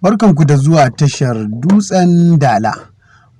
Barkanku da zuwa tashar Dutsen Dala,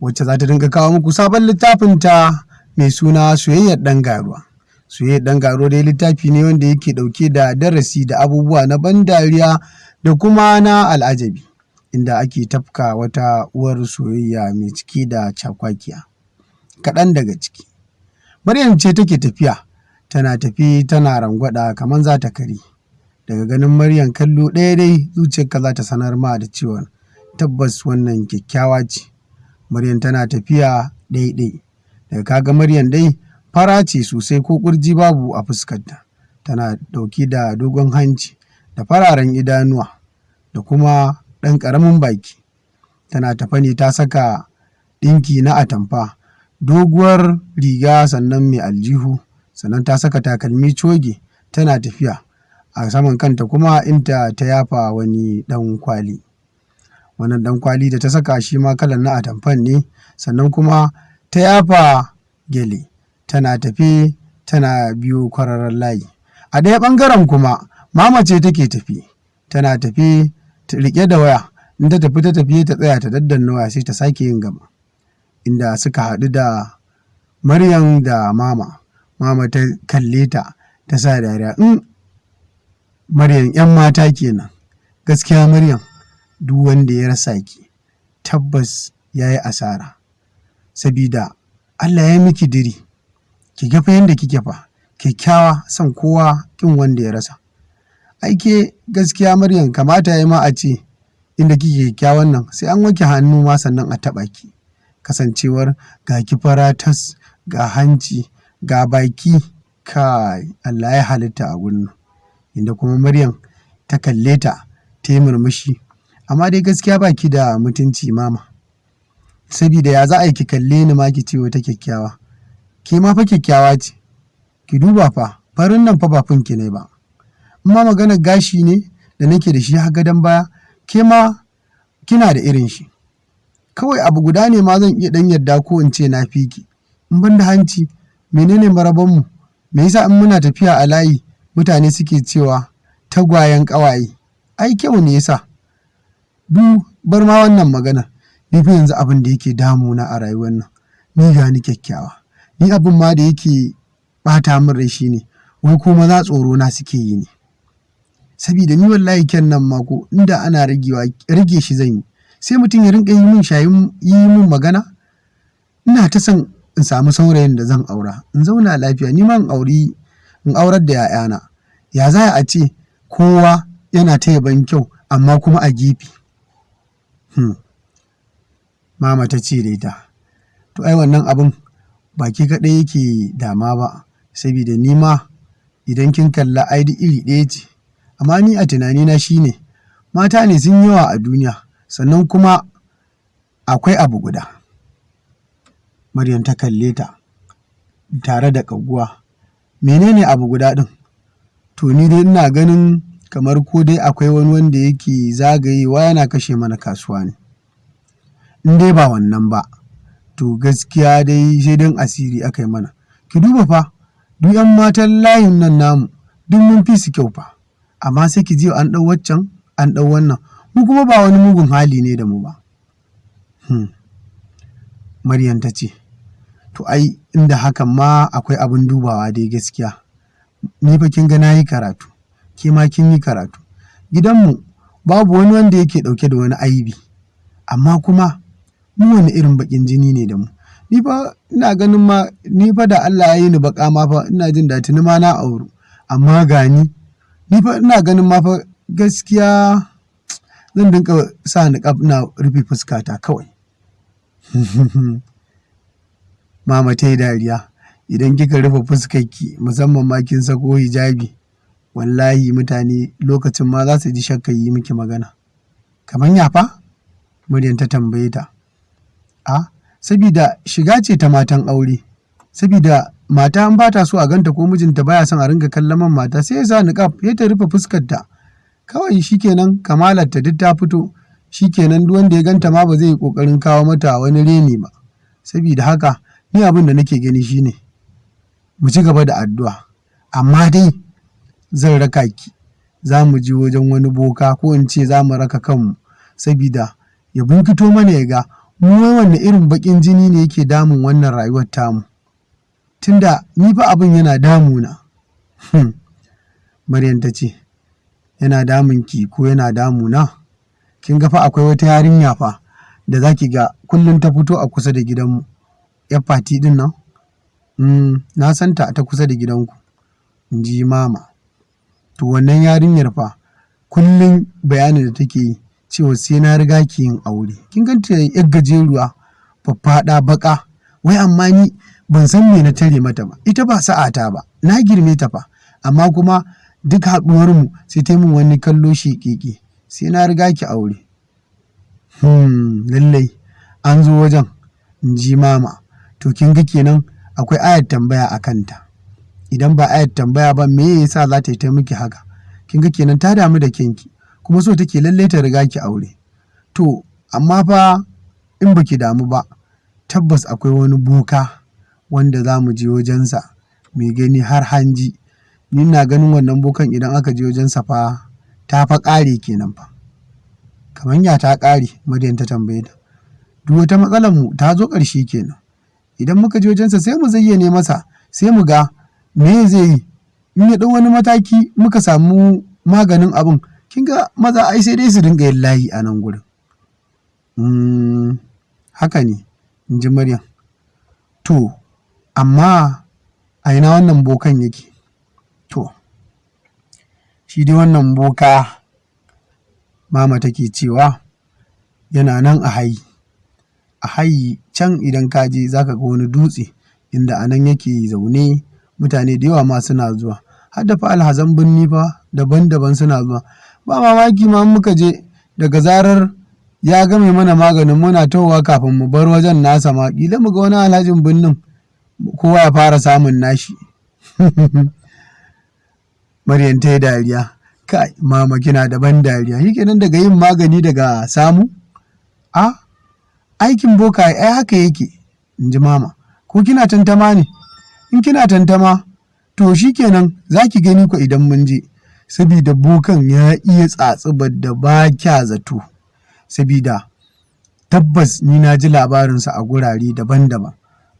wacce za ta dinga kawo muku sabon littafinta mai suna Soyayyar Ɗan Garuwa. Soyayyar Ɗan Garuwa dai littafi ne wanda yake ɗauke da darasi da abubuwa na ban dariya da kuma na al'ajabi, inda ake tafka wata uwar soyayya mai cike da cakwakiya. Kaɗan daga ciki. Maryam ce take tafiya, tana tafi tana rangwaɗa kamar za ta karye. Daga ganin Maryam kallo ɗaya dai zuciyarka za ta sanar ma da cewa tabbas wannan kyakkyawa ce. Maryam tana tafiya ɗaiɗai. Daga kaga Maryam dai fara ce sosai ko ƙurji babu a fuskarta. Tana ɗauke da dogon hanci da fararen idanuwa da kuma ɗan ƙaramin baki. Tana tafe ne ta saka ɗinki na atamfa, doguwar riga sannan mai aljihu, sannan ta saka takalmi coge tana tafiya. A saman kanta kuma inda ta yafa wani ɗan kwali. Wannan ɗan kwali da ta saka shi ma kalan na atamfan ne, sannan kuma ta yafa gyale. Tana tafe tana biyo kwararar layi. A ɗaya ɓangaren kuma mama ce take tafi. Tana tafe riƙe da waya. In ta tafi ta tsaya ta daddanna waya sai ta sake yin gaba. Inda suka haɗu da Maryam da mama. Mama ta kalle ta ta sa dariya. Maryam 'yan mata kenan. Gaskiya Maryam, duk wanda ya rasa ki tabbas ya yi asara. Sabida Allah ya miki diri. Ki ga fa yanda kike fa. Kyakkyawa son kowa ƙin wanda ya rasa. Ai ke gaskiya Maryam kamata ya yi ma a ce inda kike kyakkyawan nan sai an wanke hannu ma sannan a taɓa ki. Kasancewar ga ki fara tas, ga hanci, ga baki, kai Allah ya halitta a gurin. Inda kuma Maryam ta kalle ta ta yi murmushi. Amma dai gaskiya ba ki da mutunci mama. Sabida ya za a yi ki kalle ni ma ki ce wata kyakkyawa. Ke ma fa kyakkyawa ce. Ki duba fa farin nan fa ba funki ne ba. In ma maganar gashi ne da nake da shi har gadon baya, ke ma kina da irin shi. Kawai abu guda ne ma zan iya ɗan yarda ko in ce na fi ki. In ban da hanci, menene marabanmu? Me yasa in muna tafiya a layi mutane suke cewa tagwayen ƙawaye? Ai kyau ne yasa. Bar ma wannan magana. Ni fa yanzu abin da yake damuna a rayuwar nan, ni ga ni kyakkyawa. Ni abin ma da yake ɓata min rai shine wai ko maza tsoro na suke yi ne. Sabida ni wallahi kyan nan ma ko inda ana rage shi zan yi. Sai mutum ya rinƙa yi min magana. Ina ta son in samu saurayin da zan aura, in zauna lafiya, ni ma in aurar da 'ya'yana. Ya za a ce kowa yana ta yaban kyau amma kuma a gefe. Mama ta ce da ita, to ai wannan abin ba ke kaɗai yake dama ba, sabida ni ma idan kin kalla ai duk iri ɗaya ce. Amma ni a tunanina shine mata ne sun yawa a duniya, sannan kuma akwai abu guda. Maryam ta kalle ta tare da ƙaguwa. Menene abu guda ɗin? To ni dai ina ganin kamar ko dai akwai wani wanda yake zagayewa yana kashe mana kasuwa ne. In dai ba wannan ba, to gaskiya dai sai dan asiri aka yi mana. Ki duba fa, duk 'yan matan layin nan namu duk mun fi su kyau fa. Amma sai ki ji an ɗau waccan an ɗau wannan. Mu kuma ba wani mugun hali ne da mu ba. Maryam ta ce, to ai inda hakan ma akwai abin dubawa dai gaskiya. Ni fa kin ga na yi karatu, ke ma kin yi karatu. Gidanmu babu wani wanda yake ɗauke da wani aibi. Amma kuma mu wani irin baƙin jini ne da mu. Ni fa ina ganin ma ni fa da Allah ya yi ni baƙa ma fa ina jin da tuni ma na auru. Amma ga ni fa ina ganin ma fa gaskiya zan dinga sa niƙab ina rufe fuskata kawai. Mama ta yi dariya. Idan kika rufe fuskarki musamman ma kin sako hijabi, wallahi mutane lokacin ma za su ji shakkar yi miki magana. Kamar ya fa? Maryam ta tambaye ta. Sabida shiga ce ta matan aure. Sabida mata an ba ta so a ganta ko mijinta baya son a ringa kallon man mata sai ya sa niƙab ya ta rufe fuskarta. Kawai shikenan kamalarta duk ta fito. Shikenan duk wanda ya ganta ma ba zai yi ƙoƙarin kawo mata wani reni ba. Sabida haka ni abin da nake gani shine mu ci gaba da addu'a. Amma dai zan raka ki. Za mu je wajen wani boka ko in ce za mu raka kanmu sabida ya binkito mana ya ga mu wai wanne irin baƙin jini ne yake damun wannan rayuwar tamu. Tunda ni fa abin yana damuna. Maryam ta ce, yana damunki ko yana damuna? Kin ga fa akwai wata yarinya fa da za ki ga kullum ta fito a kusa da gidanmu. 'Yar Fati ɗin nan? Na san ta kusa da gidanku, in ji mama. To wannan yarinyar fa kullum bayanin da take yi cewa sai na riga ki yin aure. Kin ganta 'yar gajeruwa, faffaɗa, baƙa. Wai amma ni ban san me na tare mata ba. Ita ba sa'ata ba, na girme ta fa. Amma kuma duk haɗuwarmu sai ta yi min wani kallo sheƙeƙe. Sai na riga ki aure. Lallai an zo wajen, in ji mama. To kin ga kenan akwai ayar tambaya a kanta. Idan ba ayar tambaya ba me yasa za ta yi ta miki haka? Kin ga kenan ta damu da kyanki kuma so take lallai ta riga ki aure. To amma fa in baki damu ba, tabbas akwai wani boka wanda za mu je wajensa mai gani har hanji. Ni ina ganin wannan bokan idan aka je wajensa fa ta fa ƙare kenan fa. Kamar ya ta ƙare? Maryam ta tambaye ta. Duk wata matsalar mu ta zo ƙarshe kenan. Idan muka je wajensa sai mu zayyane masa, sai mu ga me zai yi. In ya ɗau wani mataki muka samu maganin abin, kin ga maza ai sai dai su dinga yin layi a nan gurin. Haka ne, in ji Maryam. To amma a ina wannan bokan yake? To shi dai wannan boka, mama take cewa yana nan a hayi. A hayi can idan ka je za ka ga wani dutse inda a nan yake zaune. Mutane da yawa ma suna zuwa, har da fa alhazan birni fa daban-daban suna zuwa. Ba mamaki ma muka je, daga zarar ya game mana maganin muna tahowa kafin mu bar wajen nasa ma ƙila mu ga wani alhajin birnin kowa ya fara samun nashi. Maryam ta yi dariya. Kai mama kina da ban dariya. Shi kenan daga yin magani daga samu? Aikin boka ai haka yake, in ji mama. Ko kina tantama ne? In kina tantama to shi kenan za ki gani ko idan mun je. Sabida bokan ya iya tsatsubar da ba kya zato. Sabida tabbas ni na ji labarinsa a gurare daban-daban.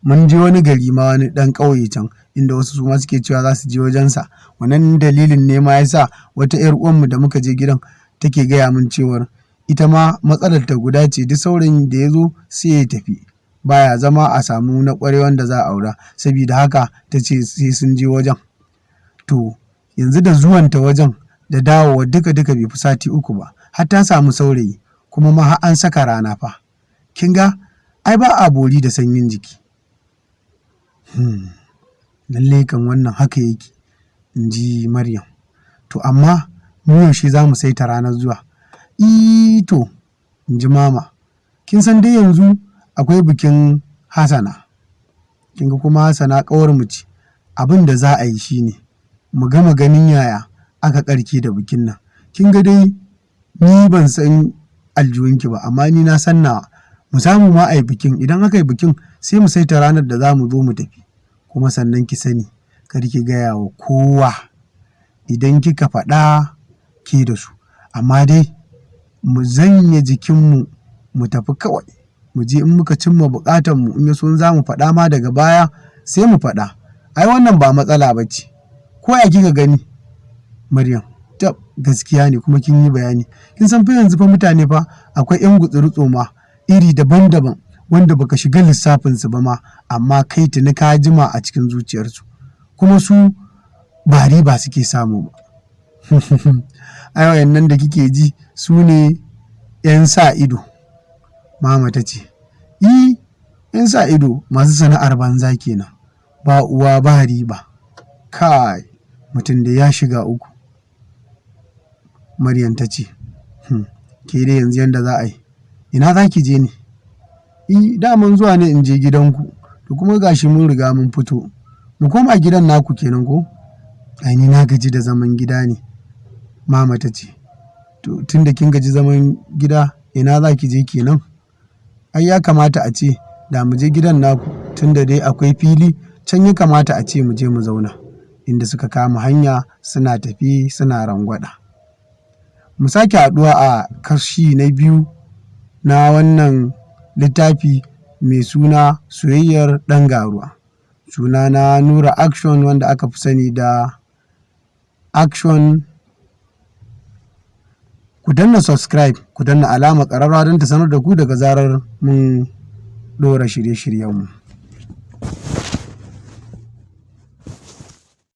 Mun je wani gari ma, wani ɗan ƙauye can, inda wasu su ma suke cewa za su je wajensa. Wannan dalilin ne ma ya sa wata 'yar uwanmu da muka je gidan take gaya min cewar ita ma matsalar ta guda ce, duk saurayin da ya zo sai ya tafi, baya zama a samu na ƙwarai wanda za a aura. Sabida haka ta ce sai sun je wajen. To yanzu da zuwanta wajen da dawowa duka-duka bai fi sati 3 ba, har ta samu saurayi kuma ma har an saka rana fa. Kin ga ai ba a bori da sanyin jiki. Lallai kan wannan haka yake, in ji Maryam. To amma mu yaushe za mu saita ranar zuwa? To, in ji mama. Kin san dai yanzu akwai bikin Hassana. Kin ga kuma Hassana ƙawarmu ce. Abin da za a yi shi ne mu gama ganin yaya aka ƙarke da bikin nan. Kin ga dai ni ban san aljihunki ba, amma ni na san nawa. Mu samu ma a yi bikin. Idan aka yi bikin sai mu saita ranar da za mu zo mu tafi. Kuma sannan ki sani, kar ki gaya wa kowa. Idan kika faɗa ke da su. Amma dai mu zanye jikinmu mu tafi kawai. Mu je in muka cimma buƙatanmu, in ya so za mu faɗa ma daga baya sai mu faɗa. Ai wannan ba matsala ba ce. Ko ya kika gani? Maryam, gaskiya ne kuma kin yi bayani. Kin san fa yanzu fa mutane fa akwai 'yan gutsuri ma iri daban-daban wanda baka shiga lissafinsu ba ma, amma kai tuni ka jima a cikin zuciyarsu. Kuma su ba riba suke samu ba. Ai wayannan da kike ji su ne 'yan sa ido. Mama ta ce, 'yan sa ido masu sana'ar banza kenan. Ba uwa ba riba. Kai, mutum da ya shiga uku. Maryam ta ce, ke dai yanzu yanda za a yi, ina za ki je ne? Daman zuwa ne in je gidanku, to kuma gashi mun riga mun fito. Mu koma gidan naku kenan ko? Ai ni na gaji da zaman gida ne. Mama ta ce, to tun da kin gaji zaman gida, ina za ki je kenan? Ai ya kamata a ce da mu je gidan naku, tun da dai akwai fili, can ya kamata a ce mu je mu zauna. Inda suka kama hanya suna tafi suna rangwada. Mu sake haɗuwa a kashi na 2 na wannan littafi mai suna Soyayyar Ɗan Garuwa. Sunana Nura Action, wanda aka fi sani da Action. Ku danna subscribe, ku danna alamar ƙararrawa don ta sanar da ku daga zarar mun ɗora shirye-shiryenmu.